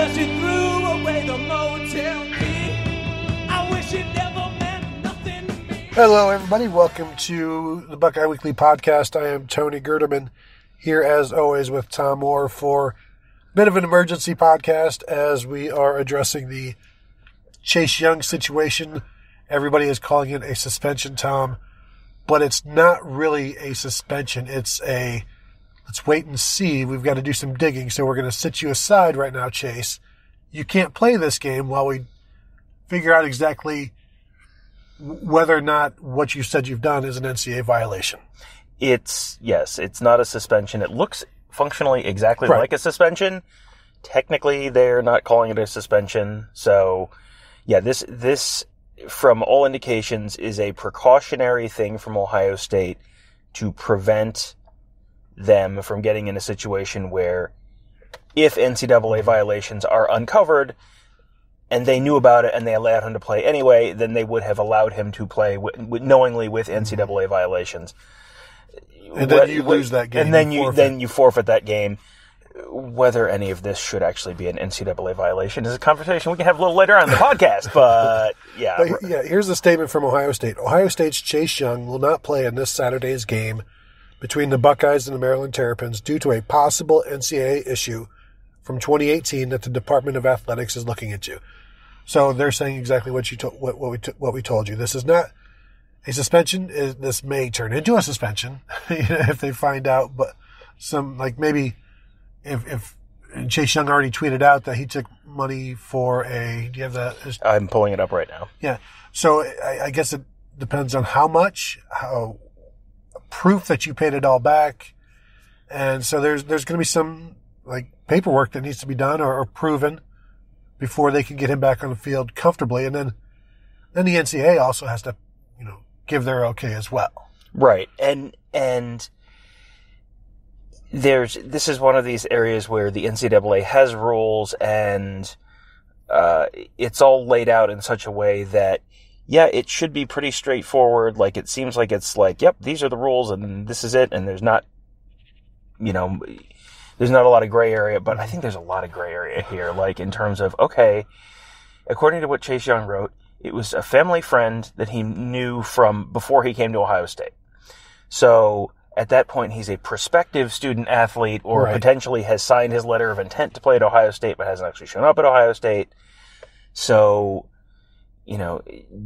'cause you threw away the motel key. I wish it never meant nothing to me. Hello, everybody. Welcome to the Buckeye Weekly Podcast. I am Tony Gerdeman, here as always with Tom Orr for a bit of an emergency podcast as we are addressing the Chase Young situation. Everybody is calling it a suspension, Tom, but it's not really a suspension. It's a let's wait and see. We've got to do some digging, so we're going to sit you aside right now, Chase. You can't play this game while we figure out exactly whether or not what you said you've done is an NCAA violation. It's not a suspension. It looks functionally exactly like a suspension. Technically, they're not calling it a suspension. So, yeah, this, from all indications, is a precautionary thing from Ohio State to prevent them from getting in a situation where if NCAA violations are uncovered and they knew about it and they allowed him to play anyway, then they would have allowed him to play knowingly with NCAA violations. And then you lose that game. And then you forfeit that game. Whether any of this should actually be an NCAA violation is a conversation we can have a little later on in the podcast. But yeah. Here's a statement from Ohio State. Ohio State's Chase Young will not play in this Saturday's game between the Buckeyes and the Maryland Terrapins due to a possible NCAA issue from 2018 that the Department of Athletics is looking into. So they're saying exactly what we told you. This is not a suspension. This may turn into a suspension if they find out. But maybe if Chase Young already tweeted out that he took money for do you have that? I'm pulling it up right now. Yeah. So I guess it depends on how much, proof that you paid it all back. And so there's going to be some paperwork that needs to be done or proven before they can get him back on the field comfortably. And then the NCAA also has to, give their okay as well. Right. And this is one of these areas where the NCAA has rules and it's all laid out in such a way that, yeah, it should be pretty straightforward. It seems like it's yep, these are the rules and this is it. And there's not, there's not a lot of gray area, but I think there's a lot of gray area here. In terms of, okay, according to what Chase Young wrote, it was a family friend that he knew from before he came to Ohio State. So at that point, he's a prospective student athlete or potentially has signed his letter of intent to play at Ohio State, but hasn't actually shown up at Ohio State. So,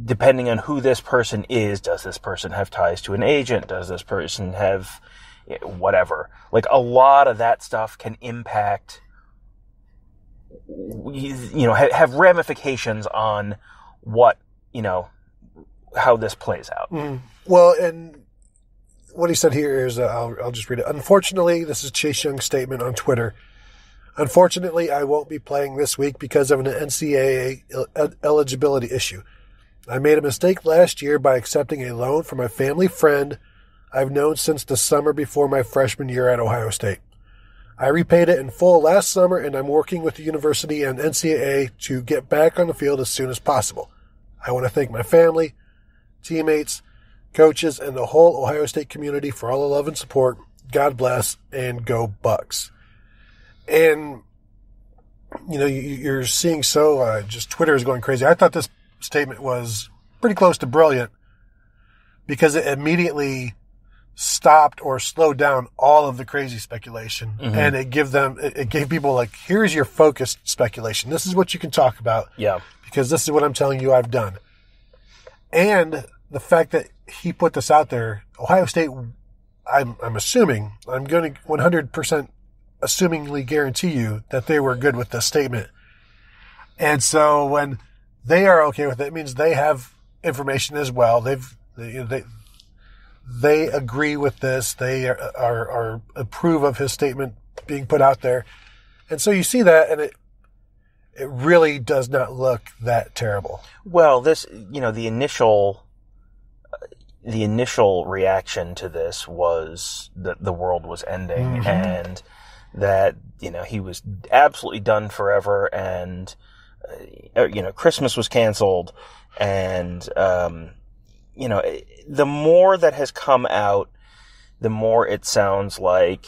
depending on who this person is, does this person have ties to an agent? Does this person have whatever? A lot of that stuff can impact, have ramifications on what, how this plays out. Well, and what he said here is, I'll just read it. Unfortunately, this is Chase Young's statement on Twitter. Unfortunately, I won't be playing this week because of an NCAA eligibility issue. I made a mistake last year by accepting a loan from a family friend I've known since the summer before my freshman year at Ohio State. I repaid it in full last summer, and I'm working with the university and NCAA to get back on the field as soon as possible. I want to thank my family, teammates, coaches, and the whole Ohio State community for all the love and support. God bless, and go Bucks. And, you're seeing just Twitter is going crazy. I thought this statement was pretty close to brilliant because it immediately stopped or slowed down all of the crazy speculation. Mm-hmm. And it gave people here's your focused speculation. This is what you can talk about. Yeah. Because this is what I'm telling you I've done. And the fact that he put this out there, Ohio State, I'm assuming, I'm going to 100% assumingly guarantee you that they were good with this statement. And so when they are okay with it, it means they have information as well. They agree with this. They are approve of his statement being put out there. And so you see that, and it really does not look that terrible. Well, this, the initial reaction to this was that the world was ending and that, he was absolutely done forever and, Christmas was canceled and, the more that has come out, the more it sounds like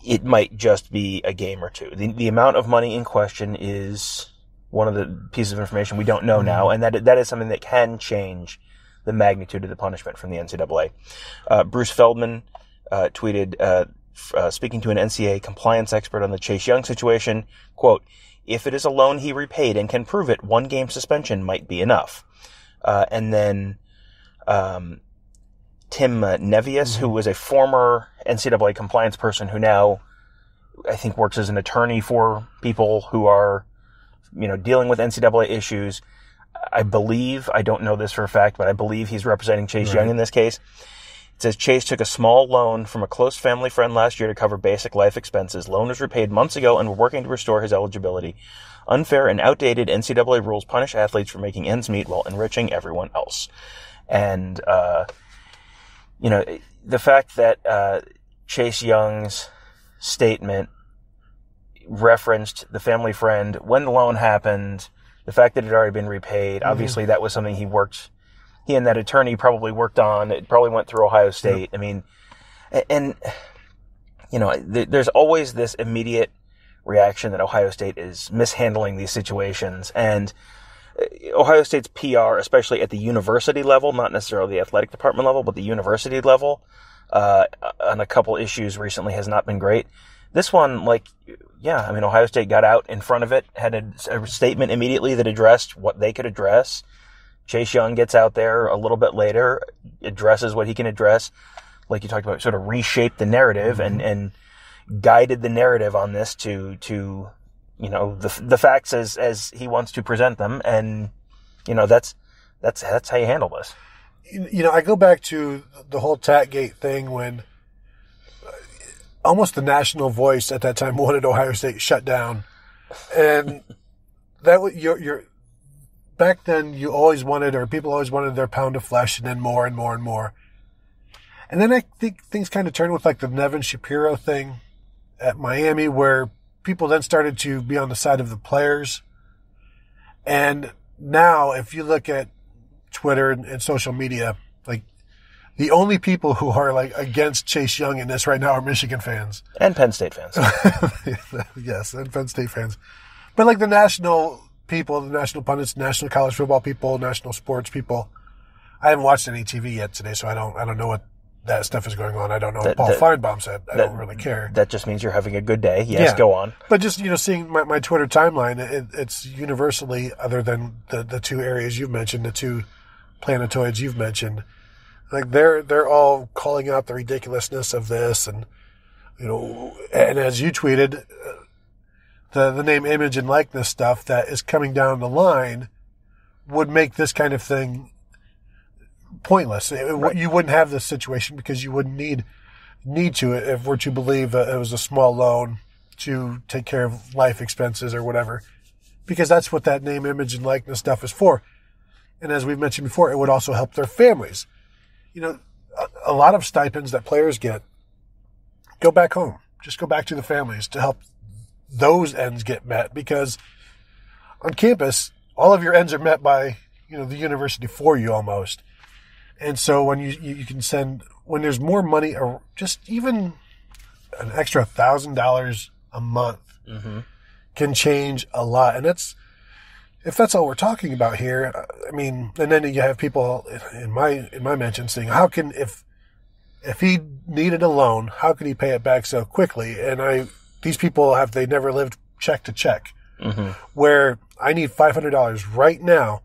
it might just be a game or two. The amount of money in question is one of the pieces of information we don't know now, and that is something that can change the magnitude of the punishment from the NCAA. Bruce Feldman tweeted, speaking to an NCAA compliance expert on the Chase Young situation, quote, "If it is a loan he repaid and can prove it, 1 game suspension might be enough." And then Tim Nevius, who was a former NCAA compliance person who now, I think, works as an attorney for people who are, dealing with NCAA issues. I believe, I don't know this for a fact, but I believe he's representing Chase Young in this case. It says Chase took a small loan from a close family friend last year to cover basic life expenses. Loan was repaid months ago and we're working to restore his eligibility. Unfair and outdated NCAA rules punish athletes for making ends meet while enriching everyone else. And, the fact that Chase Young's statement referenced the family friend when the loan happened, the fact that it had already been repaid, obviously that was something he and that attorney probably worked on. It probably went through Ohio State. I mean, and, there's always this immediate reaction that Ohio State is mishandling these situations. And Ohio State's PR, especially at the university level, not necessarily the athletic department level, but the university level, on a couple issues recently has not been great. This one, Ohio State got out in front of it, had a statement immediately that addressed what they could address. Chase Young gets out there a little bit later, addresses what he can address, like you talked about, sort of reshape the narrative and guided the narrative on this to the facts as he wants to present them, and that's how you handle this. I go back to the whole Tatgate thing when almost the national voice at that time wanted Ohio State shut down, and that you're back then you always wanted, or people always wanted their pound of flesh, and then more and more and more. And then I think things kind of turned with like the Nevin Shapiro thing at Miami, where people then started to be on the side of the players. And now, if you look at Twitter and social media, like the only people who are like against Chase Young in this right now are Michigan fans. And Penn State fans. Yes, and Penn State fans. But like the national people, the national pundits, national college football people, national sports people. I haven't watched any TV yet today, so I don't know what that stuff is going on. I don't know what Paul Feinbaum said. I don't really care. That just means you're having a good day. Yes, go on. But just, seeing my Twitter timeline, it's universally, other than the two areas you've mentioned, the two planetoids you've mentioned, like they're all calling out the ridiculousness of this, and and as you tweeted, the name, image, and likeness stuff that is coming down the line would make this kind of thing pointless. Right. You wouldn't have this situation because you wouldn't need to if we're to believe it was a small loan to take care of life expenses or whatever, because that's what that name, image, and likeness stuff is for. And as we've mentioned before, it would also help their families. A lot of stipends that players get go back home. Just go back to the families to help those ends get met, because on campus, all of your ends are met by, the university for you almost. And so when you can send, when there's more money, or just even an extra $1,000 a month can change a lot. And if that's all we're talking about here, I mean, and then you have people in my mention saying, how can, if he needed a loan, how could he pay it back so quickly? And these people they never lived check to check, where I need $500 right now,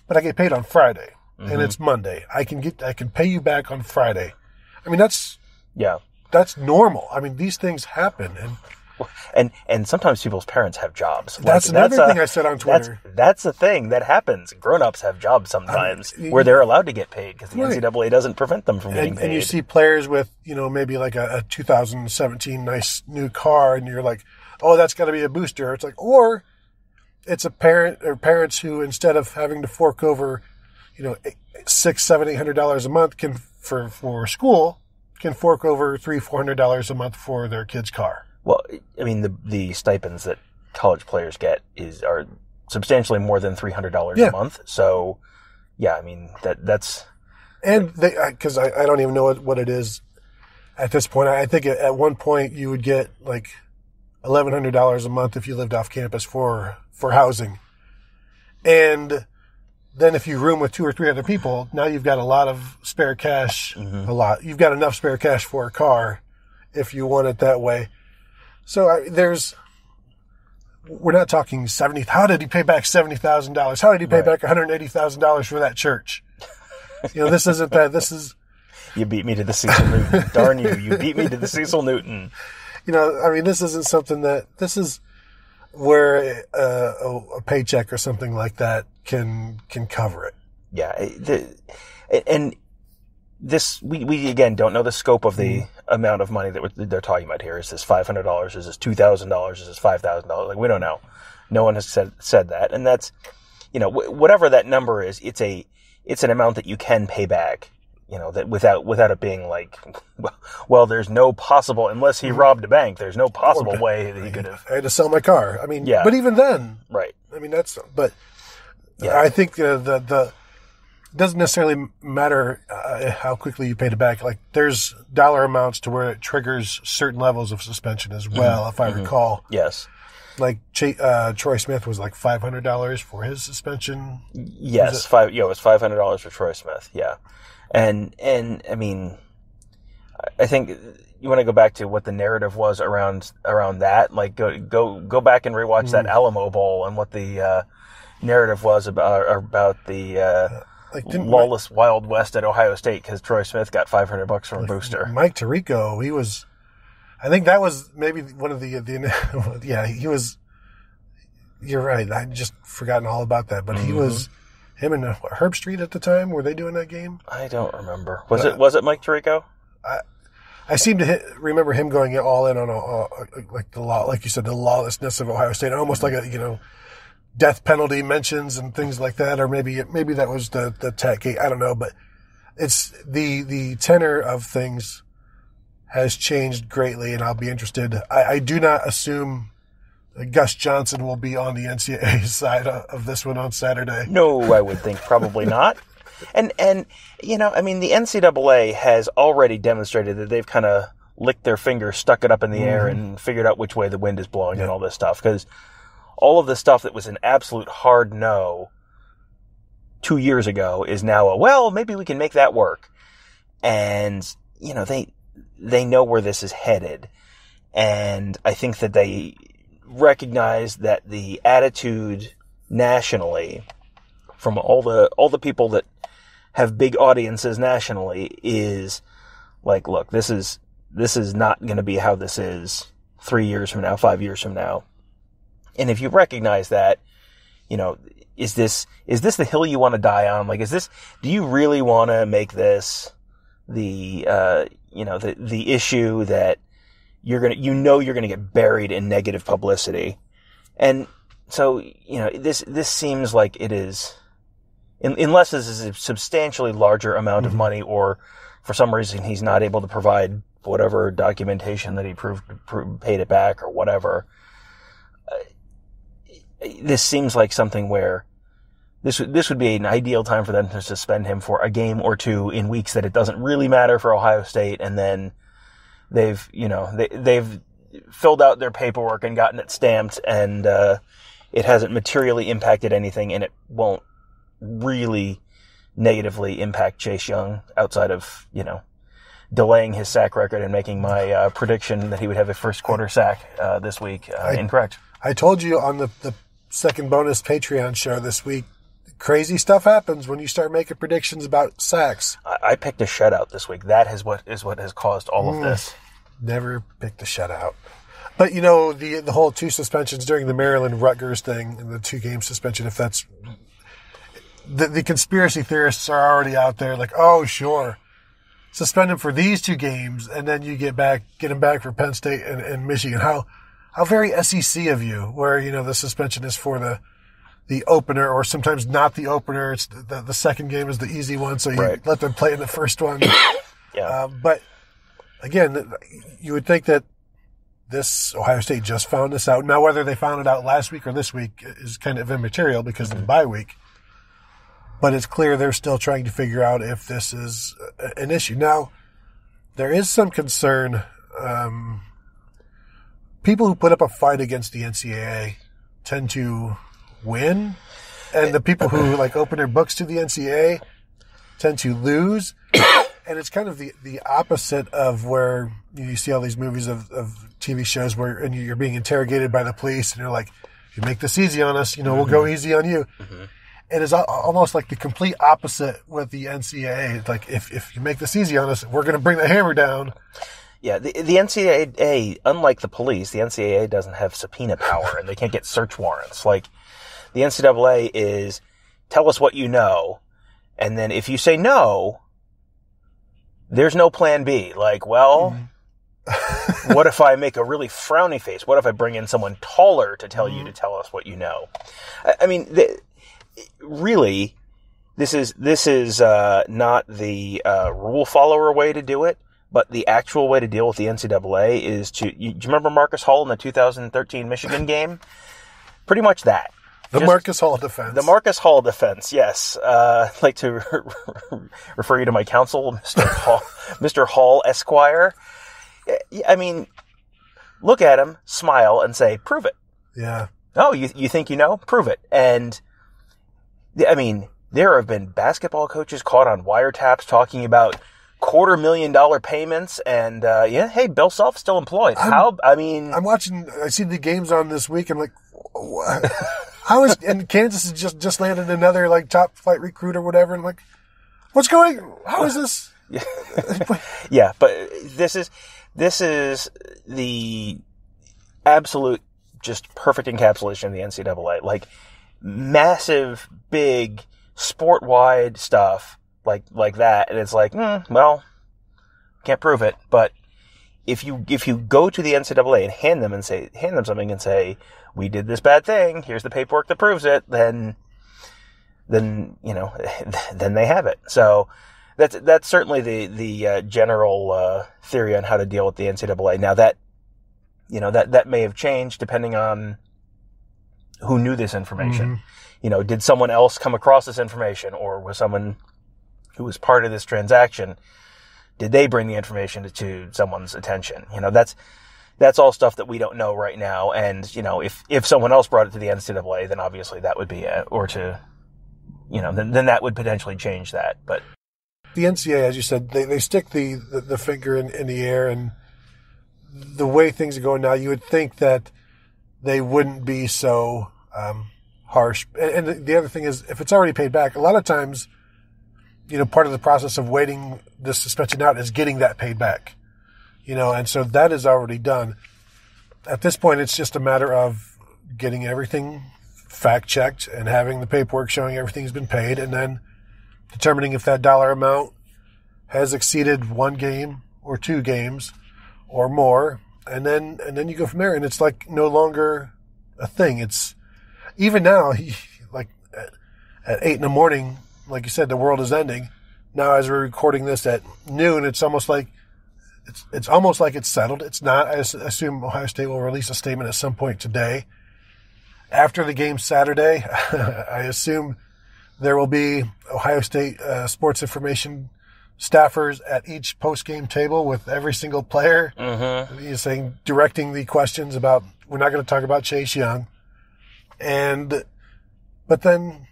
but I get paid on Friday. And it's Monday. I can pay you back on Friday. I mean, that's normal. I mean, these things happen, and sometimes people's parents have jobs. That's another thing I said on Twitter. That's a thing that happens. Grown-ups have jobs sometimes where they're allowed to get paid because the NCAA doesn't prevent them from getting paid. And you see players with, maybe like a 2017 nice new car, and you're like, oh, that's got to be a booster. It's like, or it's a parent or parents who, instead of having to fork over, $600, $700, $800 a month for school, can fork over $300-$400 a month for their kid's car. Well, I mean, the stipends that college players get are substantially more than $300 a month. So, I mean, that's... And because I don't even know what it is at this point. I think at one point you would get like $1,100 a month if you lived off campus for housing. And then if you room with 2 or 3 other people, now you've got a lot of spare cash, You've got enough spare cash for a car if you want it that way. So we're not talking how did he pay back $70,000? How did he pay back $180,000 for that church? This isn't that. This is... You beat me to the Cecil Newton. Darn you. You beat me to the Cecil Newton. This isn't something this is where a paycheck or something like that can cover it. Yeah. And this, we again don't know the scope of the amount of money that they're talking about here. Is this $500? Is this $2,000? Is this $5,000? Like, we don't know. No one has said that. And that's, whatever that number is, it's an amount that you can pay back. That without it being like, well, there's no possible, unless he robbed a bank, there's no possible way that he could have. I had to sell my car. But even then, right. I think the doesn't necessarily matter how quickly you paid it back. Like, there's dollar amounts to where it triggers certain levels of suspension as well, if I recall. Yes. Like Troy Smith was like $500 for his suspension. Yes, it was $500 for Troy Smith. Yeah. And I think you want to go back to what the narrative was around that. Like, go back and rewatch that Alamo Bowl and what the narrative was about the lawless Wild West at Ohio State because Troy Smith got $500 from a booster. Mike Tirico, I think that was maybe one of the yeah, he was. You're right. I'd just forgotten all about that, but he was. Him and Herb Street at the time, were they doing that game? I don't remember. Was it Mike Tirico? I seem to remember him going all in on like the law, like you said, the lawlessness of Ohio State, almost like a death penalty mentions and things like that, or maybe that was the Tech gate. I don't know, but it's the tenor of things has changed greatly, and I'll be interested. I do not assume Gus Johnson will be on the NCAA side of this one on Saturday. No, I would think probably not. And the NCAA has already demonstrated that they've kind of licked their fingers, stuck it up in the air, and figured out which way the wind is blowing and all this stuff. Because all of the stuff that was an absolute hard no 2 years ago is now maybe we can make that work. And, they know where this is headed. And I think that they recognize that the attitude nationally from all the people that have big audiences nationally is like, look, this is not going to be how this is 3 years from now, 5 years from now. And if you recognize that, is this the hill you want to die on? Like, do you really want to make this the issue that you're going to get buried in negative publicity? And so, this seems like it is, unless this is a substantially larger amount of money, or for some reason he's not able to provide whatever documentation that he paid it back or whatever. This seems like something where this would be an ideal time for them to suspend him for a game or two in weeks that it doesn't really matter for Ohio State, and then they've filled out their paperwork and gotten it stamped, and it hasn't materially impacted anything, and it won't really negatively impact Chase Young outside of, delaying his sack record and making my prediction that he would have a first quarter sack this week incorrect. I told you on the second bonus Patreon show this week, crazy stuff happens when you start making predictions about sacks. I picked a shutout this week. That is what has caused all of this. Never picked a shutout. But, the whole 2 suspensions during the Maryland-Rutgers thing and the 2-game suspension, if that's... The conspiracy theorists are already out there like, oh, sure, suspend him for these 2 games, and then you get him back for Penn State and Michigan. How very SEC of you, where, the suspension is for the opener, or sometimes not the opener. It's the second game is the easy one, so you let them play in the first one. Yeah. But again, you would think that this Ohio State just found this out. Now, whether they found it out last week or this week is kind of immaterial because of the bye week. But it's clear they're still trying to figure out if this is an issue. Now, there is some concern. People who put up a fight against the NCAA tend to win, and the people who like open their books to the NCAA tend to lose. And it's kind of the opposite of where you see all these movies of TV shows where and you're being interrogated by the police, and you're like, "You make this easy on us, we'll go easy on you." Mm-hmm. And it's almost like the complete opposite with the NCAA. It's like, if you make this easy on us, we're going to bring the hammer down. Yeah, the NCAA, unlike the police, the NCAA doesn't have subpoena power, and they can't get search warrants. Like, the NCAA is, tell us what you know, and then if you say no, there's no plan B. Like, well, what if I make a really frowny face? What if I bring in someone taller to tell you to tell us what you know? I mean, really, this is not the rule follower way to do it, but the actual way to deal with the NCAA is do you remember Marcus Hall in the 2013 Michigan game? Pretty much that. Marcus Hall defense. The Marcus Hall defense, yes. I'd like to refer you to my counsel, Mr. Hall Esquire. I mean, look at him, smile, and say, prove it. Yeah. Oh, you think you know? Prove it. And, I mean, there have been basketball coaches caught on wiretaps talking about $250,000 payments, and, hey, Bill Self's still employed. I see the games on this week, and like, what? And Kansas has just landed another, like, top flight recruit or whatever, and I'm like, how is this? Yeah, but this is the absolute, just perfect encapsulation of the NCAA. Like, massive, big, sport-wide stuff like that, and it's like, well, can't prove it. But if you go to the NCAA and hand them something and say, we did this bad thing, here's the paperwork that proves it, then then they have it. So that's certainly the general theory on how to deal with the NCAA. Now that may have changed depending on who knew this information. Mm-hmm. Did someone else come across this information, or was someone who was part of this transaction, did they bring the information to someone's attention? That's all stuff that we don't know right now. And, if someone else brought it to the NCAA, then obviously that would be then that would potentially change that. But the NCAA, as you said, they stick the finger in the air, and the way things are going now, you would think that they wouldn't be so harsh. And the other thing is, if it's already paid back, a lot of times, part of the process of waiting the suspension out is getting that paid back. And so that is already done. At this point, it's just a matter of getting everything fact-checked and having the paperwork showing everything's been paid, and then determining if that dollar amount has exceeded one game or two games or more, and then you go from there, and it's like no longer a thing. It's even now, like at 8 a.m, like you said, the world is ending. Now, as we're recording this at noon, it's almost like it's settled. It's not. I assume Ohio State will release a statement at some point today. After the game Saturday, I assume there will be Ohio State sports information staffers at each post-game table with every single player. Mm-hmm. Directing the questions about, we're not going to talk about Chase Young. But then,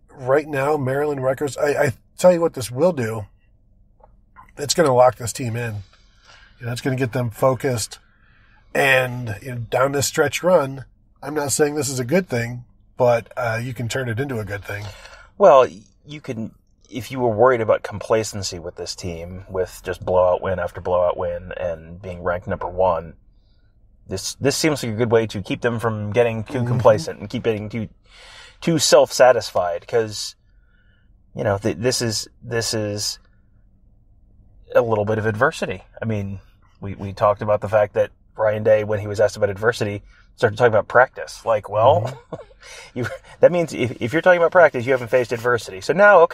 right now, Maryland, Rutgers, I tell you what this will do. It's going to lock this team in. It's going to get them focused. And down this stretch run, I'm not saying this is a good thing, but you can turn it into a good thing. Well, you can, if you were worried about complacency with this team, with just blowout win after blowout win and being ranked number one, this seems like a good way to keep them from getting too complacent and keep getting too self-satisfied, because this is a little bit of adversity. I mean, we talked about the fact that Ryan Day, when he was asked about adversity, started talking about practice. Like, well, that means if you're talking about practice, you haven't faced adversity. So now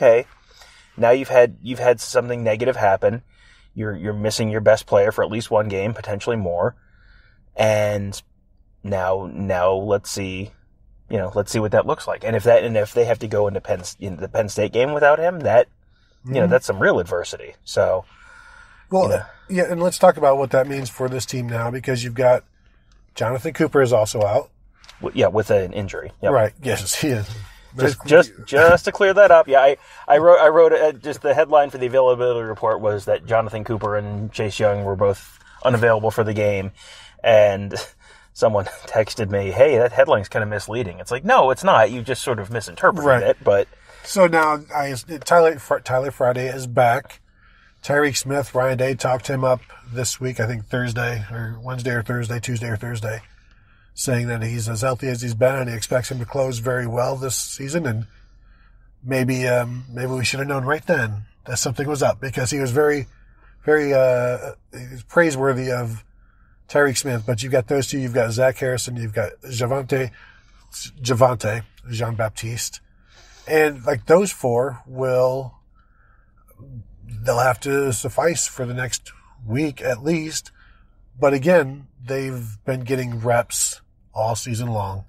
you've had something negative happen. You're missing your best player for at least one game, potentially more. And now let's see what that looks like. And if they have to go into the Penn State game without him, that's some real adversity. So, Well, yeah, and let's talk about what that means for this team now, because you've got Jonathan Cooper is also out. Yeah, with an injury. Yep. Right. Yes, he is. Just to clear that up, yeah, I wrote just the headline for the availability report was that Jonathan Cooper and Chase Young were both unavailable for the game, and someone texted me, "Hey, that headline's kind of misleading." It's like, no, it's not. You just sort of misinterpreted it. But so now, Tyler Friday is back. Tyreek Smith, Ryan Day talked him up this week. I think Thursday or Wednesday or Thursday, Tuesday or Thursday, saying that he's as healthy as he's been and he expects him to close very well this season. And maybe we should have known right then that something was up, because he was very, very he was praiseworthy of Tyreek Smith. But you've got those two. You've got Zach Harrison. You've got Javante Jean-Baptiste. And like those four they'll have to suffice for the next week at least. But again, they've been getting reps all season long.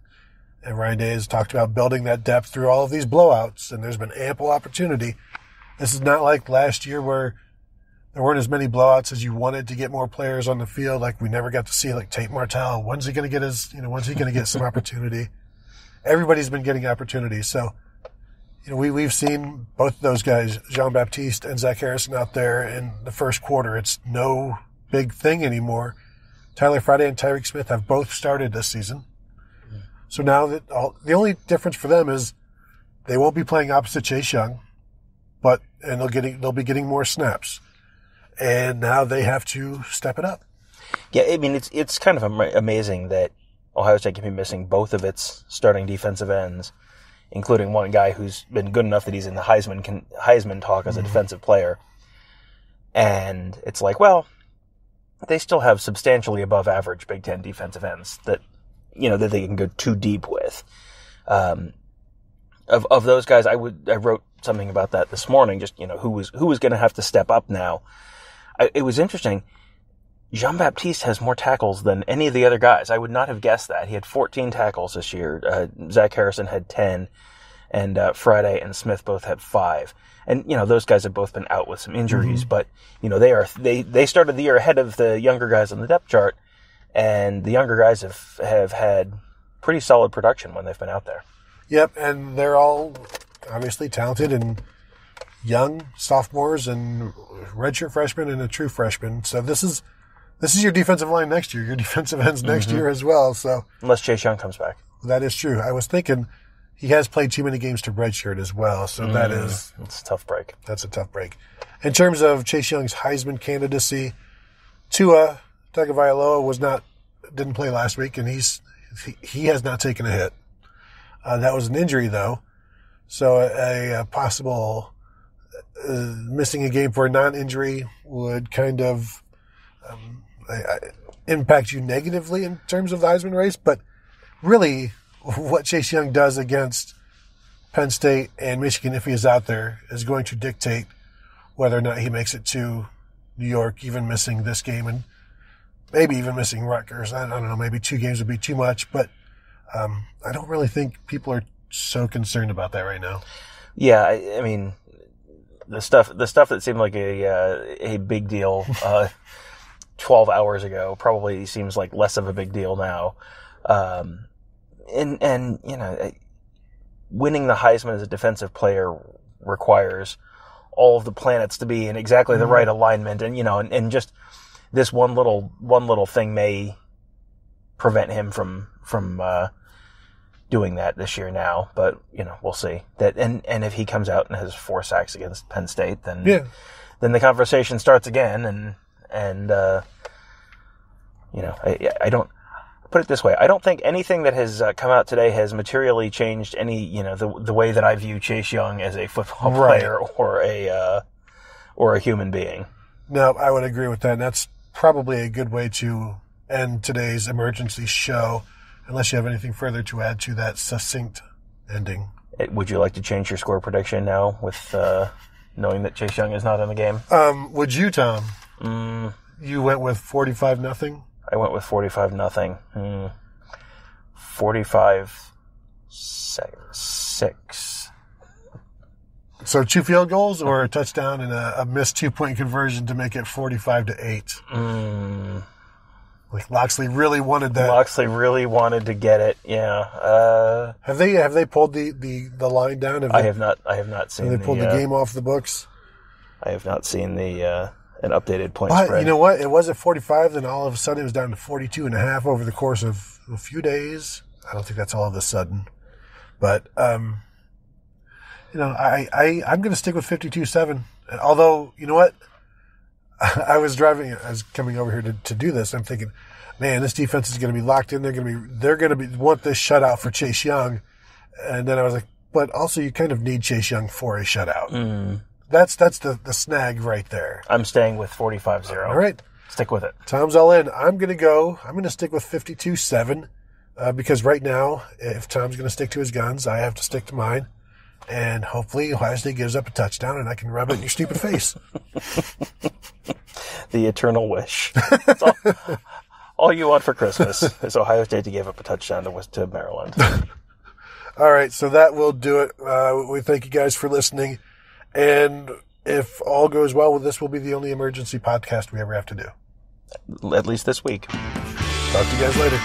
And Ryan Day has talked about building that depth through all of these blowouts, and there's been ample opportunity. This is not like last year where there weren't as many blowouts as you wanted to get more players on the field. Like we never got to see like Tate Martell. When's he going to get some opportunity? Everybody's been getting opportunities. So, we've seen both of those guys, Jean-Baptiste and Zach Harrison, out there in the first quarter. It's no big thing anymore. Tyler Friday and Tyreek Smith have both started this season. So now the only difference for them is they won't be playing opposite Chase Young, and they'll be getting more snaps. And now they have to step it up. Yeah, I mean, it's kind of amazing that Ohio State can be missing both of its starting defensive ends, including one guy who's been good enough that he's in the Heisman talk as a defensive player. And it's like, well, they still have substantially above average Big Ten defensive ends that they can go too deep with. Of those guys, I wrote something about that this morning, just, who was going to have to step up now. It was interesting. Jean-Baptiste has more tackles than any of the other guys. I would not have guessed that. He had 14 tackles this year. Zach Harrison had 10, and Friday and Smith both had 5. And, those guys have both been out with some injuries, but, they started the year ahead of the younger guys on the depth chart, and the younger guys have had pretty solid production when they've been out there. Yep, and they're all obviously talented and young sophomores and redshirt freshmen and a true freshman. So this is your defensive line next year, your defensive ends next year as well. So unless Chase Young comes back. That is true. I was thinking he has played too many games to redshirt as well. So it's a tough break. That's a tough break. In terms of Chase Young's Heisman candidacy, Tua Tagovailoa didn't play last week, and he has not taken a hit. That was an injury though. So a possible missing a game for a non-injury would kind of impact you negatively in terms of the Heisman race. But really, what Chase Young does against Penn State and Michigan, if he is out there, is going to dictate whether or not he makes it to New York, even missing this game and maybe even missing Rutgers. I don't know, maybe 2 games would be too much, but I don't really think people are so concerned about that right now. Yeah, I mean, the stuff that seemed like a big deal 12 hours ago probably seems like less of a big deal now. And winning the Heisman as a defensive player requires all of the planets to be in exactly the right alignment, and just this one little thing may prevent him from doing that this year now, but we'll see. That and if he comes out and has 4 sacks against Penn State, then the conversation starts again, and I don't put it this way. I don't think anything that has come out today has materially changed any the way that I view Chase Young as a football player or a human being. No, I would agree with that. And that's probably a good way to end today's emergency show. Unless you have anything further to add to that succinct ending. Would you like to change your score prediction now with knowing that Chase Young is not in the game? Would you, Tom? You went with 45-0? I went with 45-0. 45-6. So 2 field goals or a touchdown and a missed 2-point conversion to make it 45-8. Like Loxley really wanted that. Loxley really wanted to get it. Yeah. Have they pulled the line down? I have not seen. Have they pulled the game off the books? I have not seen an updated point But spread. you know what? It was at 45, then all of a sudden it was down to 42.5 over the course of a few days. I don't think that's all of a sudden, but I'm going to stick with 52-7. Although, you know what? I was coming over here to do this. I'm thinking, man, this defense is going to be locked in. They're going to want this shutout for Chase Young. And then I was like, but also you kind of need Chase Young for a shutout. That's the snag right there. I'm staying with 45-0. All right. Stick with it. Tom's all in. I'm going to stick with 52-7. Because right now, if Tom's going to stick to his guns, I have to stick to mine. And hopefully Ohio State gives up a touchdown and I can rub it in your stupid face. The eternal wish. That's all you want for Christmas is Ohio State to give up a touchdown to Maryland. All right, so that will do it. We thank you guys for listening. And if all goes well with this, will be the only emergency podcast we ever have to do. At least this week. Talk to you guys later.